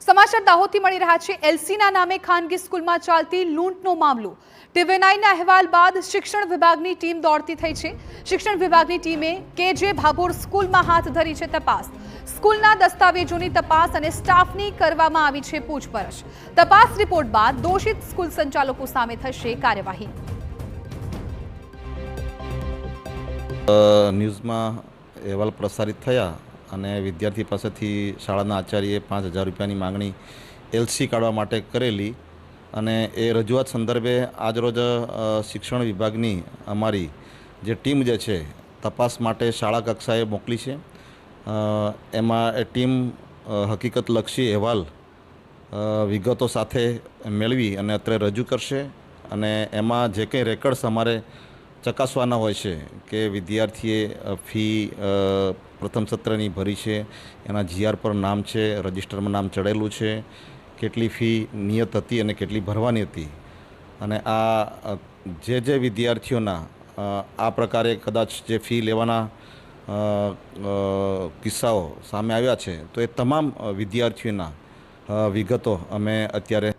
સમાચાર દાહોદથી મળી રહ્યા છે। એલસીના નામે ખાનગી સ્કૂલમાં ચાલતી લૂંટનો મામલો। ટીવી9ના અહેવાલ બાદ શિક્ષણ વિભાગની ટીમ દોડતી થઈ છે। શિક્ષણ વિભાગની ટીમે કેજે ભાભોર સ્કૂલમાં હાથ ધરી છે તપાસ। સ્કૂલના દસ્તાવેજોની તપાસ અને સ્ટાફની કરવામાં આવી છે પૂછપરછ। તપાસ રિપોર્ટ બાદ દોષિત સ્કૂલ સંચાલકો સામે થશે કાર્યવાહી। ન્યૂઝમાં અહેવાલ પ્રસારિત થયા અને વિદ્યાર્થી પાસેથી શાળાના આચાર્યએ 5,000 રૂપિયાની માંગણી એલસી કાઢવા માટે કરેલી અને એ રજૂઆત સંદર્ભે આજરોજ શિક્ષણ વિભાગની અમારી જે ટીમ જે છે તપાસ માટે શાળા કક્ષાએ મોકલી છે। એમાં એ ટીમ હકીકતલક્ષી અહેવાલ વિગતો સાથે મેળવી અને અત્યારે રજૂ કરશે અને એમાં જે કંઈ રેકર્ડ્સ અમારે ચકાસવાના હોય છે કે વિદ્યાર્થીએ ફી પ્રથમ સત્રની ભરી છે, એના જીઆર પર નામ છે, રજિસ્ટરમાં નામ ચડેલું છે, કેટલી ફી નિયત હતી અને કેટલી ભરવાની હતી અને આ જે વિદ્યાર્થીઓના આ પ્રકારે કદાચ જે ફી લેવાના કિસ્સાઓ સામે આવ્યા છે તો એ તમામ વિદ્યાર્થીઓના વિગતો અમે અત્યારે